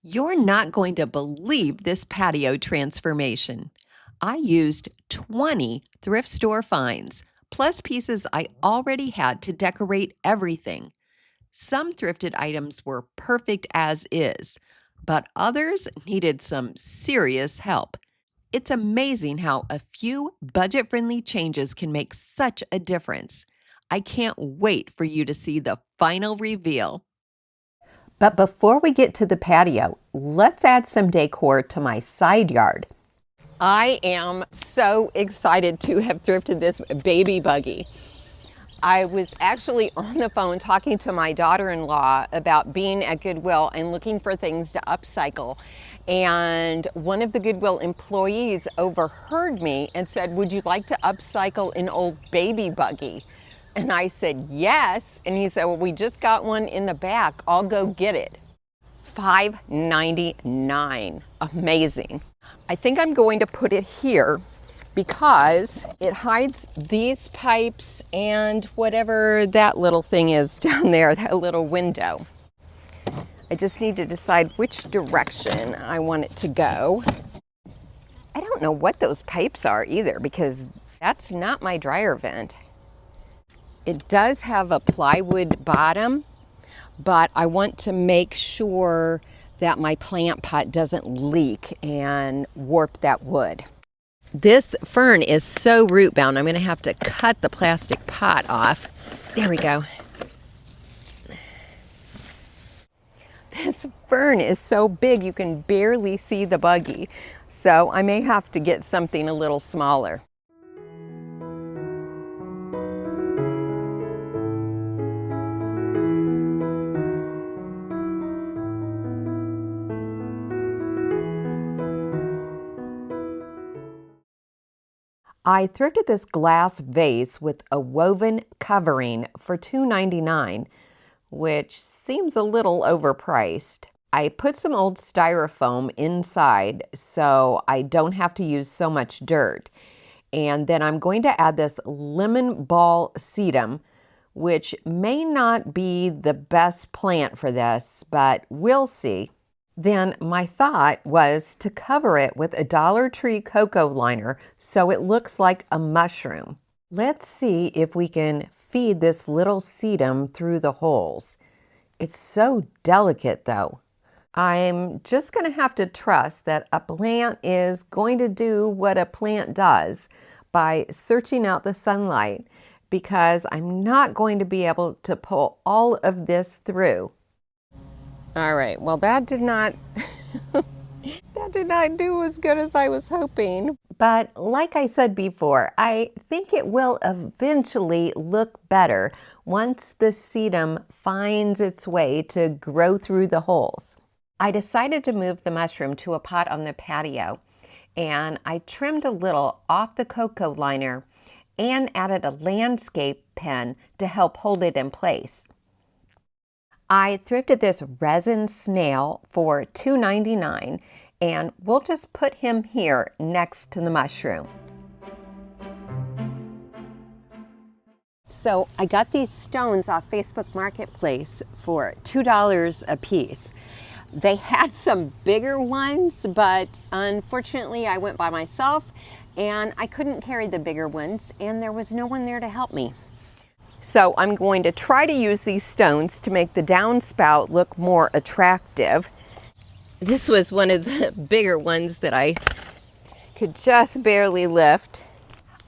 You're not going to believe this patio transformation. I used 20 thrift store finds, plus pieces I already had to decorate everything. Some thrifted items were perfect as is, but others needed some serious help. It's amazing how a few budget friendly changes can make such a difference. I can't wait for you to see the final reveal. But before we get to the patio, let's add some decor to my side yard. I am so excited to have thrifted this baby buggy. I was actually on the phone talking to my daughter-in-law about being at Goodwill and looking for things to upcycle. And one of the Goodwill employees overheard me and said, "Would you like to upcycle an old baby buggy?" And I said, "Yes." And he said, "Well, we just got one in the back. I'll go get it." $5.99. Amazing. I think I'm going to put it here because it hides these pipes and whatever that little thing is down there, that little window. I just need to decide which direction I want it to go. I don't know what those pipes are either because that's not my dryer vent. It does have a plywood bottom, but I want to make sure that my plant pot doesn't leak and warp that wood. This fern is so root bound, I'm going to have to cut the plastic pot off. There we go. This fern is so big you can barely see the buggy, so I may have to get something a little smaller. I thrifted this glass vase with a woven covering for $2.99, which seems a little overpriced. I put some old styrofoam inside so I don't have to use so much dirt. And then I'm going to add this lemon ball sedum, which may not be the best plant for this, but we'll see. Then my thought was to cover it with a Dollar Tree cocoa liner so it looks like a mushroom. Let's see if we can feed this little sedum through the holes. It's so delicate though. I'm just going to have to trust that a plant is going to do what a plant does by searching out the sunlight, because I'm not going to be able to pull all of this through. All right, well that did not do as good as I was hoping. But like I said before, I think it will eventually look better once the sedum finds its way to grow through the holes. I decided to move the mushroom to a pot on the patio, and I trimmed a little off the cocoa liner and added a landscape pen to help hold it in place. I thrifted this resin snail for $2.99, and we'll just put him here next to the mushroom. So I got these stones off Facebook Marketplace for $2 a piece. They had some bigger ones, but unfortunately I went by myself and I couldn't carry the bigger ones, and there was no one there to help me. So I'm going to try to use these stones to make the downspout look more attractive. This was one of the bigger ones that I could just barely lift.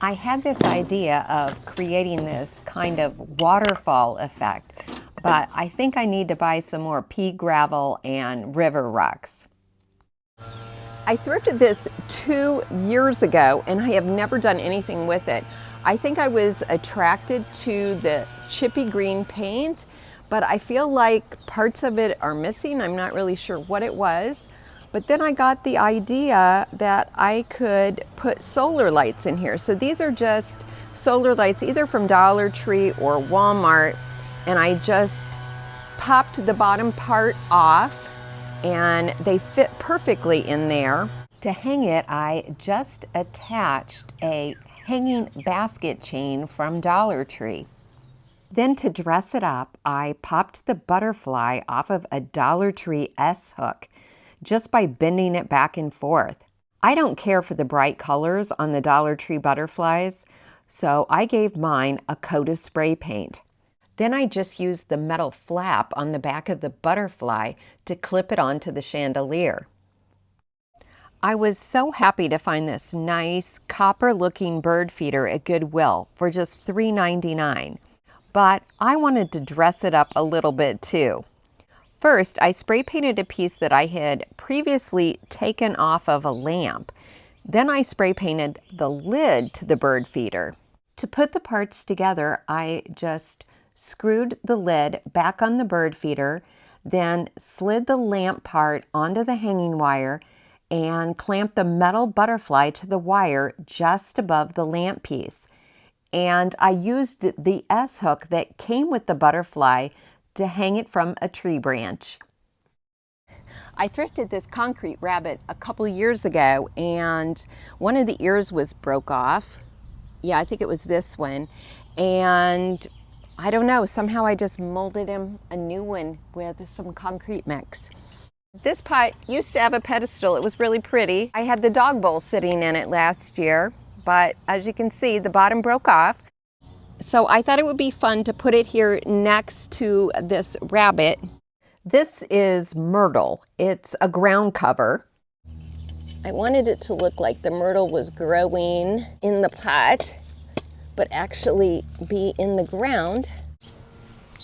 I had this idea of creating this kind of waterfall effect, but I think I need to buy some more pea gravel and river rocks. I thrifted this 2 years ago and I have never done anything with it. I think I was attracted to the chippy green paint, but I feel like parts of it are missing. I'm not really sure what it was. But then I got the idea that I could put solar lights in here. So these are just solar lights either from Dollar Tree or Walmart, and I just popped the bottom part off and they fit perfectly in there. To hang it, I just attached a hanging basket chain from Dollar Tree. Then to dress it up, I popped the butterfly off of a Dollar Tree S hook just by bending it back and forth. I don't care for the bright colors on the Dollar Tree butterflies, so I gave mine a coat of spray paint. Then I just used the metal flap on the back of the butterfly to clip it onto the chandelier. I was so happy to find this nice copper-looking bird feeder at Goodwill for just $3.99, but I wanted to dress it up a little bit too. First, I spray painted a piece that I had previously taken off of a lamp. Then I spray painted the lid to the bird feeder. To put the parts together, I just screwed the lid back on the bird feeder, then slid the lamp part onto the hanging wire and clamped the metal butterfly to the wire just above the lamp piece. And I used the S-hook that came with the butterfly to hang it from a tree branch. I thrifted this concrete rabbit a couple years ago, and one of the ears was broke off. Yeah, I think it was this one. And I don't know, somehow I just molded him a new one with some concrete mix. This pot used to have a pedestal. It was really pretty. I had the dog bowl sitting in it last year, but as you can see, the bottom broke off. So I thought it would be fun to put it here next to this rabbit. This is myrtle. It's a ground cover. I wanted it to look like the myrtle was growing in the pot, but actually be in the ground.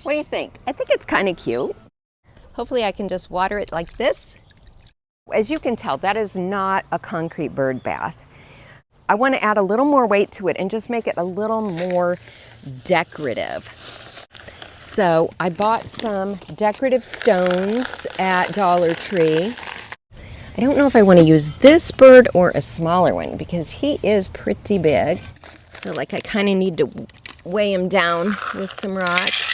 What do you think? I think it's kind of cute. Hopefully I can just water it like this. As you can tell, that is not a concrete bird bath. I want to add a little more weight to it and just make it a little more decorative. So I bought some decorative stones at Dollar Tree. I don't know if I want to use this bird or a smaller one because he is pretty big. I feel like I kind of need to weigh him down with some rocks.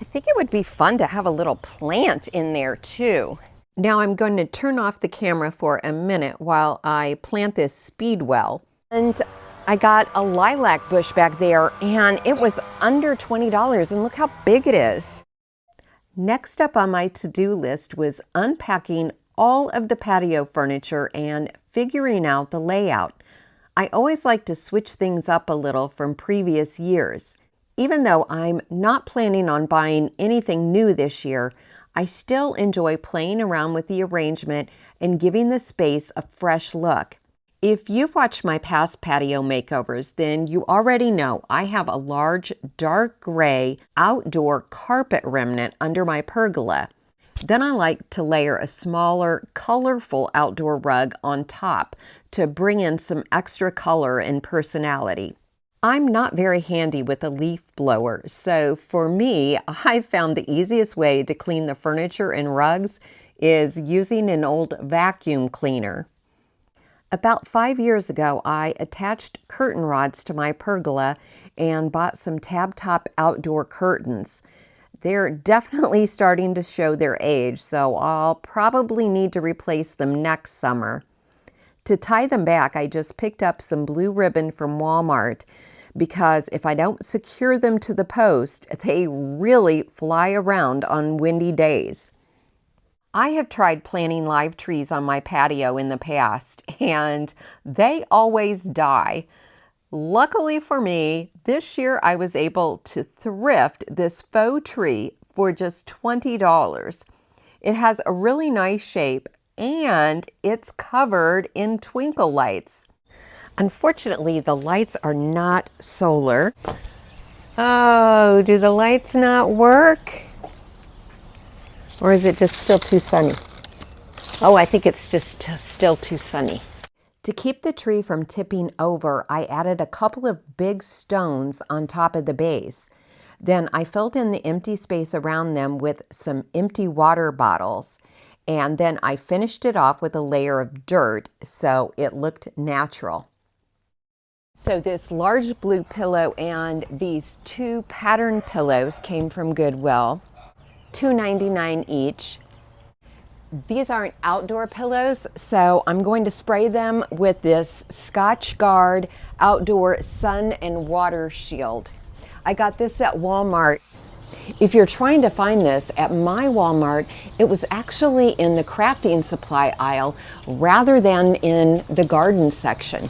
I think it would be fun to have a little plant in there too. Now I'm going to turn off the camera for a minute while I plant this speedwell. And I got a lilac bush back there and it was under $20, and look how big it is. Next up on my to-do list was unpacking all of the patio furniture and figuring out the layout. I always like to switch things up a little from previous years. Even though I'm not planning on buying anything new this year, I still enjoy playing around with the arrangement and giving the space a fresh look. If you've watched my past patio makeovers, then you already know I have a large dark gray outdoor carpet remnant under my pergola. Then I like to layer a smaller, colorful outdoor rug on top to bring in some extra color and personality. I'm not very handy with a leaf blower, so for me, I found the easiest way to clean the furniture and rugs is using an old vacuum cleaner. About 5 years ago, I attached curtain rods to my pergola and bought some tab-top outdoor curtains. They're definitely starting to show their age, so I'll probably need to replace them next summer. To tie them back, I just picked up some blue ribbon from Walmart because if I don't secure them to the post, they really fly around on windy days. I have tried planting live trees on my patio in the past, and they always die. Luckily for me, this year I was able to thrift this faux tree for just $20. It has a really nice shape, and it's covered in twinkle lights. Unfortunately, the lights are not solar. Oh, do the lights not work? Or is it just still too sunny? Oh, I think it's just still too sunny. To keep the tree from tipping over, I added a couple of big stones on top of the base. Then I filled in the empty space around them with some empty water bottles. And then I finished it off with a layer of dirt so it looked natural. So this large blue pillow and these two pattern pillows came from Goodwill, $2.99 each. These aren't outdoor pillows, so I'm going to spray them with this Scotch Guard Outdoor Sun and Water Shield. I got this at Walmart. If you're trying to find this at my Walmart, it was actually in the crafting supply aisle rather than in the garden section.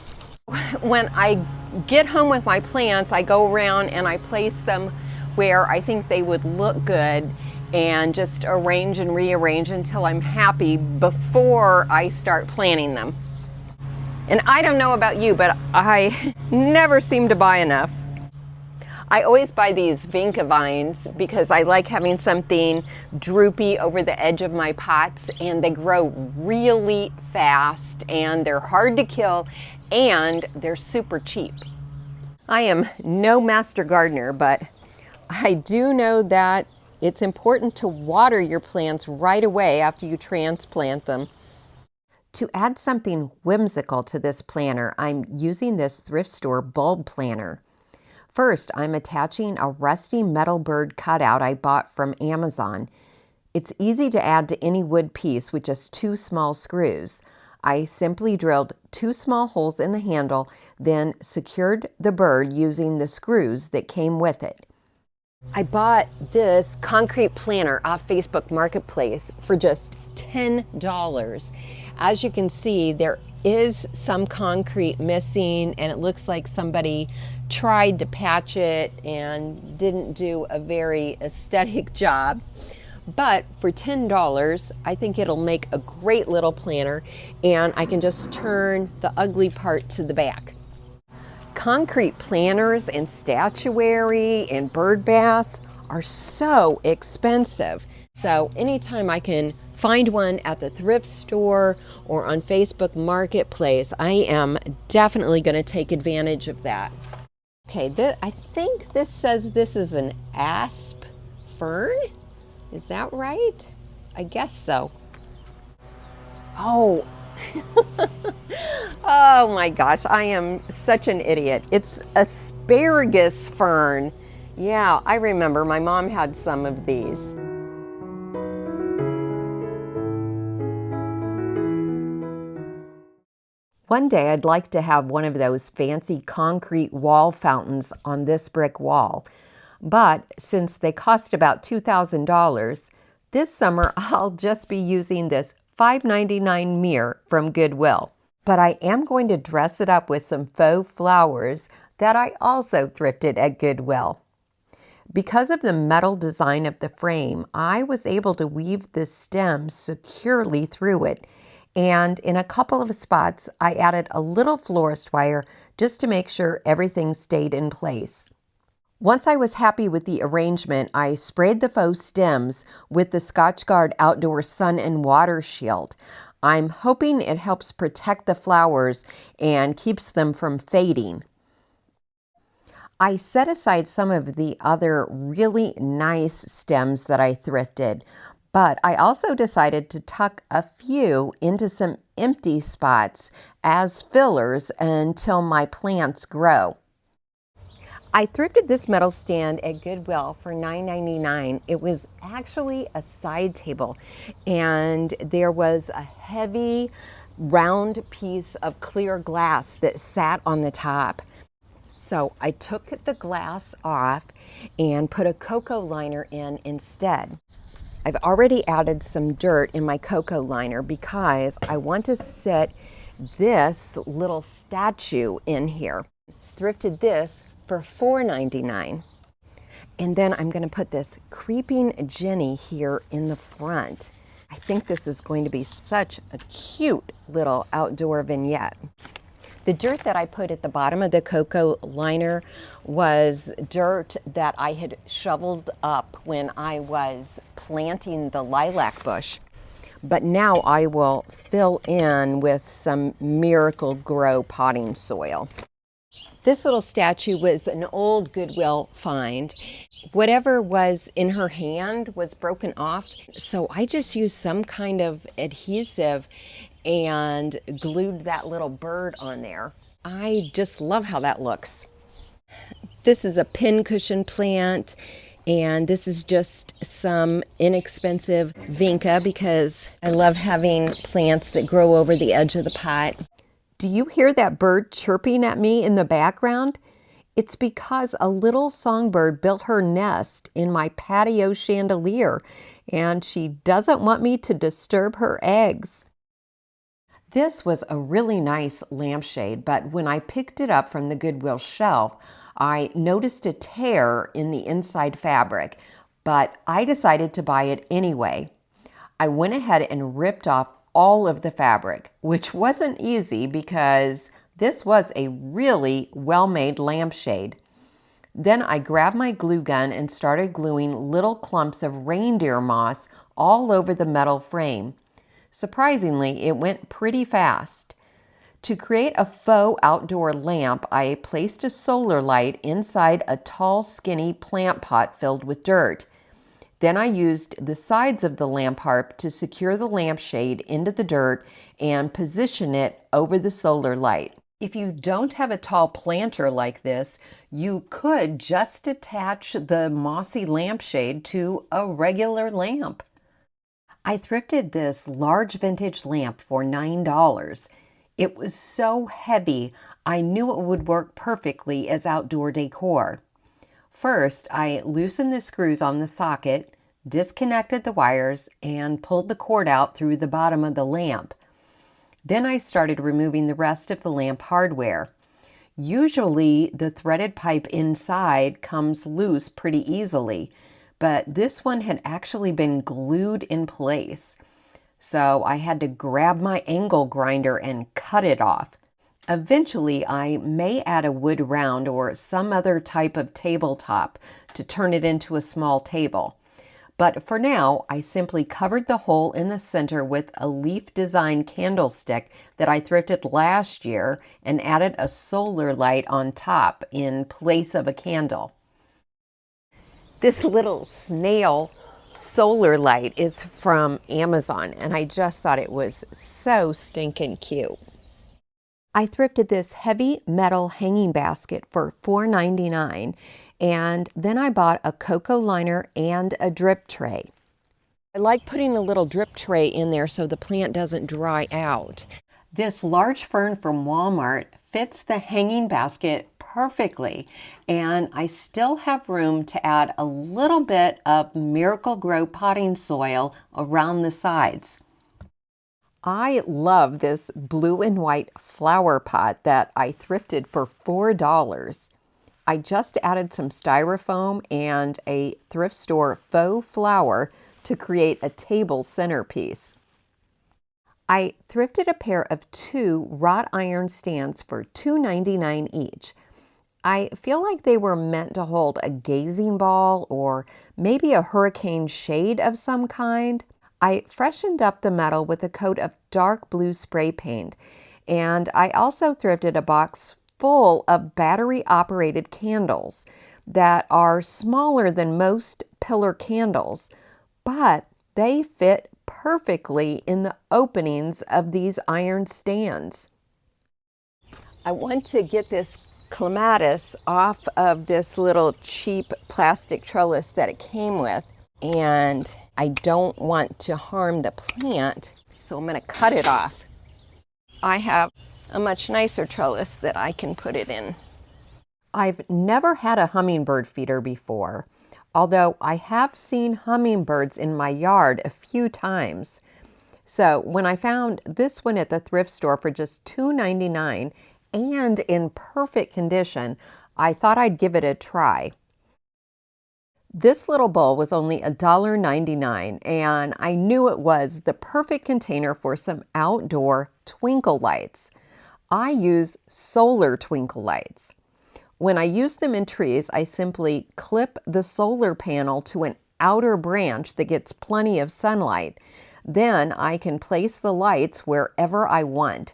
When I get home with my plants, I go around and I place them where I think they would look good and just arrange and rearrange until I'm happy before I start planting them. And I don't know about you, but I never seem to buy enough. I always buy these vinca vines because I like having something droopy over the edge of my pots, and they grow really fast and they're hard to kill and they're super cheap. I am no master gardener, but I do know that it's important to water your plants right away after you transplant them. To add something whimsical to this planter, I'm using this thrift store bulb planter. First, I'm attaching a rusty metal bird cutout I bought from Amazon. It's easy to add to any wood piece with just 2 small screws. I simply drilled 2 small holes in the handle, then secured the bird using the screws that came with it. I bought this concrete planter off Facebook Marketplace for just $10. As you can see, there is some concrete missing, and it looks like somebody tried to patch it and didn't do a very aesthetic job. But for $10, I think it'll make a great little planter, and I can just turn the ugly part to the back. Concrete planters and statuary and bird baths are so expensive. So anytime I can find one at the thrift store or on Facebook Marketplace, I am definitely going to take advantage of that. Okay, I think this says this is an asp fern. Is that right? I guess so. Oh, oh my gosh, I am such an idiot. It's asparagus fern. Yeah, I remember my mom had some of these. One day I'd like to have one of those fancy concrete wall fountains on this brick wall. But since they cost about $2,000, this summer I'll just be using this $5.99 mirror from Goodwill. But I am going to dress it up with some faux flowers that I also thrifted at Goodwill. Because of the metal design of the frame, I was able to weave the stems securely through it. And in a couple of spots, I added a little florist wire just to make sure everything stayed in place. Once I was happy with the arrangement, I sprayed the faux stems with the Scotchgard Outdoor Sun and Water Shield. I'm hoping it helps protect the flowers and keeps them from fading. I set aside some of the other really nice stems that I thrifted, but I also decided to tuck a few into some empty spots as fillers until my plants grow. I thrifted this metal stand at Goodwill for $9.99. It was actually a side table, and there was a heavy round piece of clear glass that sat on the top. So I took the glass off and put a cocoa liner in instead. I've already added some dirt in my cocoa liner because I want to set this little statue in here. Thrifted this for $4.99. And then I'm going to put this creeping Jenny here in the front. I think this is going to be such a cute little outdoor vignette. The dirt that I put at the bottom of the cocoa liner was dirt that I had shoveled up when I was planting the lilac bush. But now I will fill in with some Miracle Grow potting soil. This little statue was an old Goodwill find. Whatever was in her hand was broken off, so I just used some kind of adhesive and glued that little bird on there. I just love how that looks. This is a pincushion plant, and this is just some inexpensive vinca because I love having plants that grow over the edge of the pot. Do you hear that bird chirping at me in the background? It's because a little songbird built her nest in my patio chandelier, and she doesn't want me to disturb her eggs. This was a really nice lampshade, but when I picked it up from the Goodwill shelf, I noticed a tear in the inside fabric, but I decided to buy it anyway. I went ahead and ripped off all of the fabric, which wasn't easy because this was a really well-made lampshade. Then I grabbed my glue gun and started gluing little clumps of reindeer moss all over the metal frame. Surprisingly, it went pretty fast. To create a faux outdoor lamp, I placed a solar light inside a tall, skinny plant pot filled with dirt. Then I used the sides of the lamp harp to secure the lampshade into the dirt and position it over the solar light. If you don't have a tall planter like this, you could just attach the mossy lampshade to a regular lamp. I thrifted this large vintage lamp for $9. It was so heavy, I knew it would work perfectly as outdoor decor. First, I loosened the screws on the socket, disconnected the wires, and pulled the cord out through the bottom of the lamp. Then I started removing the rest of the lamp hardware. Usually, the threaded pipe inside comes loose pretty easily, but this one had actually been glued in place. So I had to grab my angle grinder and cut it off. Eventually, I may add a wood round or some other type of tabletop to turn it into a small table. But for now, I simply covered the hole in the center with a leaf design candlestick that I thrifted last year and added a solar light on top in place of a candle. This little snail solar light is from Amazon, and I just thought it was so stinking cute. I thrifted this heavy metal hanging basket for $4.99, and then I bought a cocoa liner and a drip tray. I like putting a little drip tray in there so the plant doesn't dry out. This large fern from Walmart fits the hanging basket perfectly, and I still have room to add a little bit of Miracle-Gro potting soil around the sides. I love this blue and white flower pot that I thrifted for $4. I just added some styrofoam and a thrift store faux flower to create a table centerpiece. I thrifted a pair of 2 wrought iron stands for $2.99 each. I feel like they were meant to hold a gazing ball or maybe a hurricane shade of some kind. I freshened up the metal with a coat of dark blue spray paint, and I also thrifted a box full of battery-operated candles that are smaller than most pillar candles, but they fit perfectly in the openings of these iron stands. I want to get this clematis off of this little cheap plastic trellis that it came with, and I don't want to harm the plant, so I'm going to cut it off. I have a much nicer trellis that I can put it in. I've never had a hummingbird feeder before, although I have seen hummingbirds in my yard a few times. So when I found this one at the thrift store for just $2.99 and in perfect condition, I thought I'd give it a try. This little bowl was only $1.99, and I knew it was the perfect container for some outdoor twinkle lights. I use solar twinkle lights. When I use them in trees, I simply clip the solar panel to an outer branch that gets plenty of sunlight. Then I can place the lights wherever I want.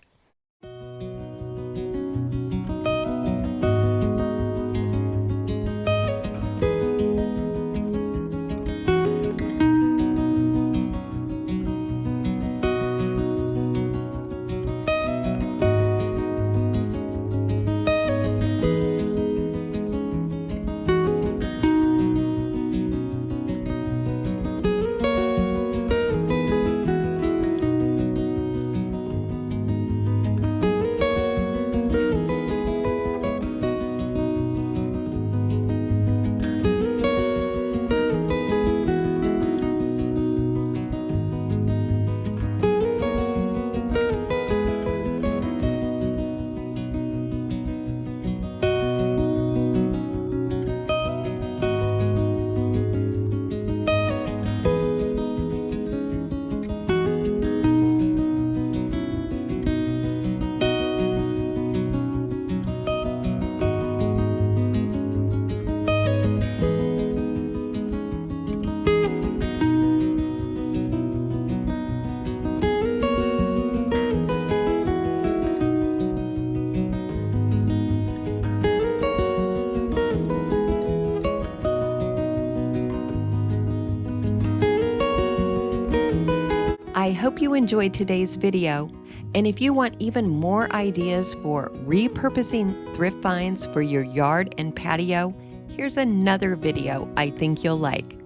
I hope you enjoyed today's video. And if you want even more ideas for repurposing thrift finds for your yard and patio, here's another video I think you'll like.